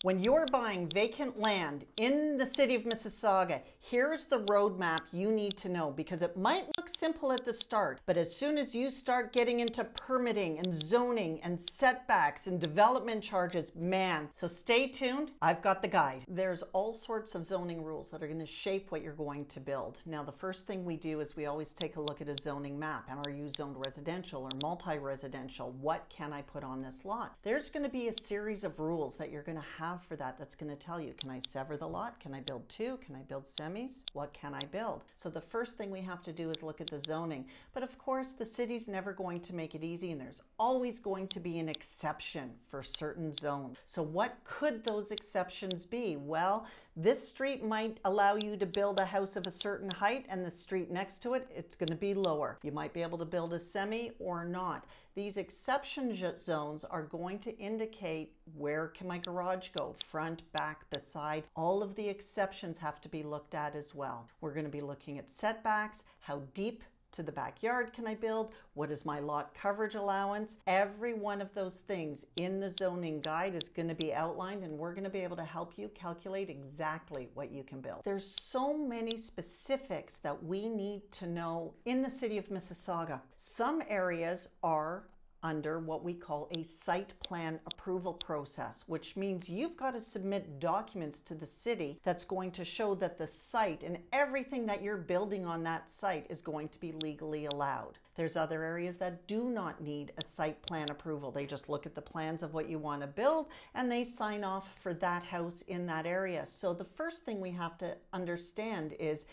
When you're buying vacant land in the city of Mississauga, here's the roadmap you need to know, because it might look simple at the start, but as soon as you start getting into permitting and zoning and setbacks and development charges, man, so stay tuned. I've got the guide. There's all sorts of zoning rules that are going to shape what you're going to build. Now, the first thing we do is we always take a look at a zoning map. And are you zoned residential or multi-residential? What can I put on this lot? There's going to be a series of rules that you're going to have for that's going to tell you, can I sever the lot? Can I build two? Can I build semis? What can I build? So the first thing we have to do is look at the zoning. But of course, the city's never going to make it easy, and there's always going to be an exception for certain zones. So what could those exceptions be? Well, this street might allow you to build a house of a certain height, and the street next to it, it's going to be lower. You might be able to build a semi or not. These exception zones are going to indicate, where can my garage go? Front, back, beside. All of the exceptions have to be looked at as well. We're going to be looking at setbacks, how deep to the backyard can I build? What is my lot coverage allowance? Every one of those things in the zoning guide is going to be outlined, and we're going to be able to help you calculate exactly what you can build. There's so many specifics that we need to know in the city of Mississauga. Some areas are under what we call a site plan approval process, which means you've got to submit documents to the city that's going to show that the site and everything that you're building on that site is going to be legally allowed. There's other areas that do not need a site plan approval. They just look at the plans of what you want to build and they sign off for that house in that area. So the first thing we have to understand is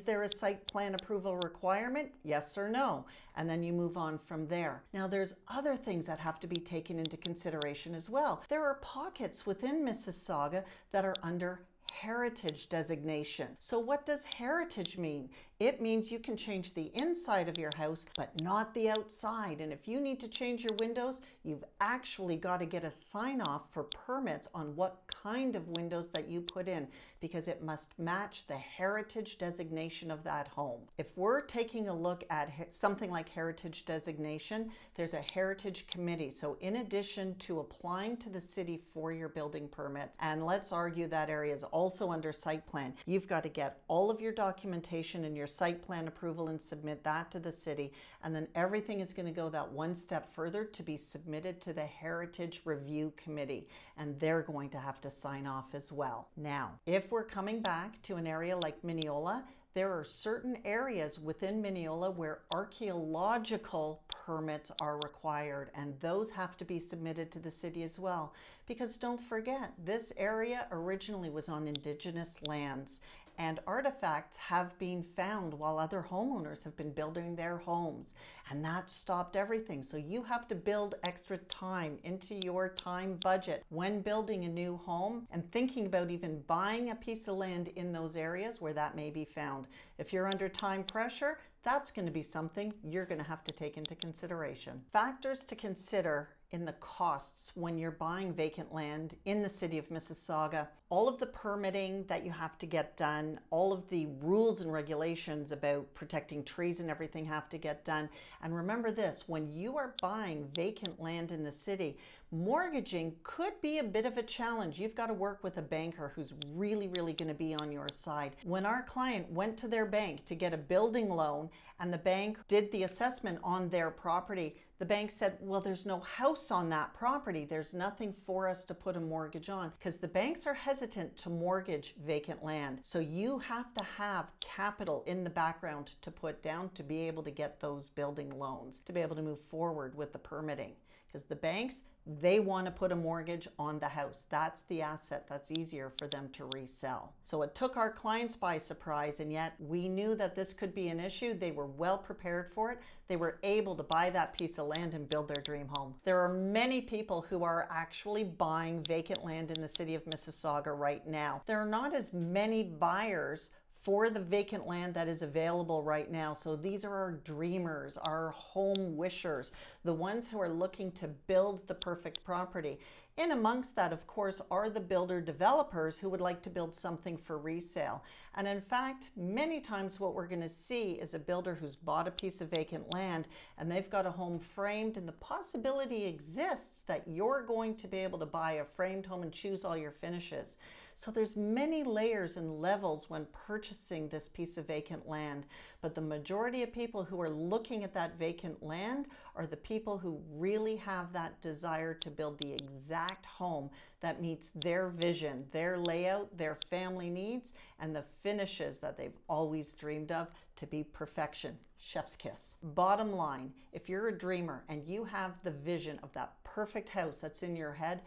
there a site plan approval requirement? Yes or no? And then you move on from there. Now, there's other things that have to be taken into consideration as well. There are pockets within Mississauga that are under heritage designation. So what does heritage mean? It means you can change the inside of your house, but not the outside. And if you need to change your windows, you've actually got to get a sign off for permits on what kind of windows that you put in, because it must match the heritage designation of that home. If we're taking a look at something like heritage designation, there's a heritage committee. So in addition to applying to the city for your building permits, and let's argue that area is also under site plan, you've got to get all of your documentation and your site plan approval and submit that to the city, and then everything is going to go that one step further to be submitted to the Heritage Review Committee, and they're going to have to sign off as well. Now, if we're coming back to an area like Mineola, there are certain areas within Mineola where archaeological permits are required, and those have to be submitted to the city as well. Because don't forget, this area originally was on Indigenous lands, and artifacts have been found while other homeowners have been building their homes, and that stopped everything. So you have to build extra time into your time budget when building a new home and thinking about even buying a piece of land in those areas where that may be found. If you're under time pressure, that's going to be something you're going to have to take into consideration. Factors to consider in the costs when you're buying vacant land in the city of Mississauga: all of the permitting that you have to get done, all of the rules and regulations about protecting trees and everything have to get done. And remember this, when you are buying vacant land in the city, mortgaging could be a bit of a challenge. You've got to work with a banker who's really going to be on your side. When our client went to their bank to get a building loan and the bank did the assessment on their property, the bank said, well, there's no house on that property. There's nothing for us to put a mortgage on, because the banks are hesitant to mortgage vacant land. So you have to have capital in the background to put down to be able to get those building loans, to be able to move forward with the permitting. Because the banks, they want to put a mortgage on the house. That's the asset that's easier for them to resell. So it took our clients by surprise, and yet we knew that this could be an issue. They were well prepared for it. They were able to buy that piece of land and build their dream home. There are many people who are actually buying vacant land in the city of Mississauga right now. There are not as many buyers for the vacant land that is available right now. So these are our dreamers, our home wishers, the ones who are looking to build the perfect property. In amongst that, of course, are the builder developers who would like to build something for resale. And in fact, many times what we're going to see is a builder who's bought a piece of vacant land and they've got a home framed, and the possibility exists that you're going to be able to buy a framed home and choose all your finishes. So there's many layers and levels when purchasing this piece of vacant land, but the majority of people who are looking at that vacant land are the people who really have that desire to build the exact home that meets their vision, their layout, their family needs, and the finishes that they've always dreamed of to be perfection. Chef's kiss. Bottom line, if you're a dreamer and you have the vision of that perfect house that's in your head,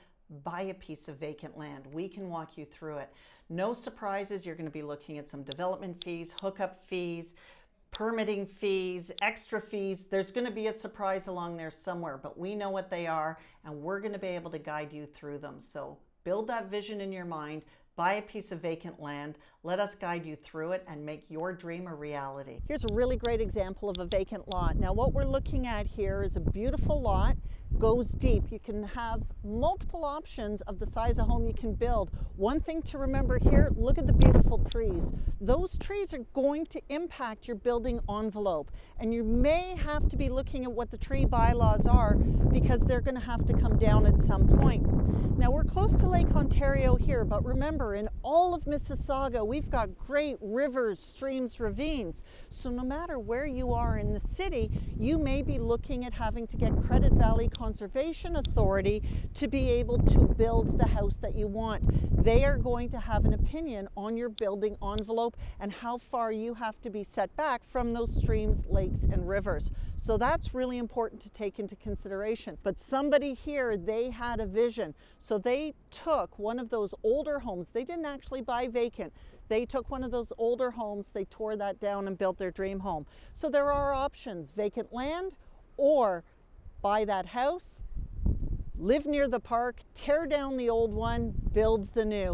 buy a piece of vacant land. We can walk you through it. No surprises. You're going to be looking at some development fees, hookup fees, permitting fees, extra fees. There's going to be a surprise along there somewhere, but we know what they are and we're going to be able to guide you through them. So build that vision in your mind, buy a piece of vacant land, let us guide you through it and make your dream a reality. Here's a really great example of a vacant lot. Now what we're looking at here is a beautiful lot, goes deep. You can have multiple options of the size of home you can build. One thing to remember here, look at the beautiful trees. Those trees are going to impact your building envelope, and you may have to be looking at what the tree bylaws are because they're going to have to come down at some point. Now we're close to Lake Ontario here, but remember, in all of Mississauga, we've got great rivers, streams, ravines. So no matter where you are in the city, you may be looking at having to get Credit Valley Conservation Authority to be able to build the house that you want. They are going to have an opinion on your building envelope and how far you have to be set back from those streams, lakes, and rivers. So that's really important to take into consideration. But somebody here, they had a vision. So they took one of those older homes. They didn't actually buy vacant. They took one of those older homes, they tore that down and built their dream home. So there are options: vacant land, or buy that house, live near the park, tear down the old one, build the new.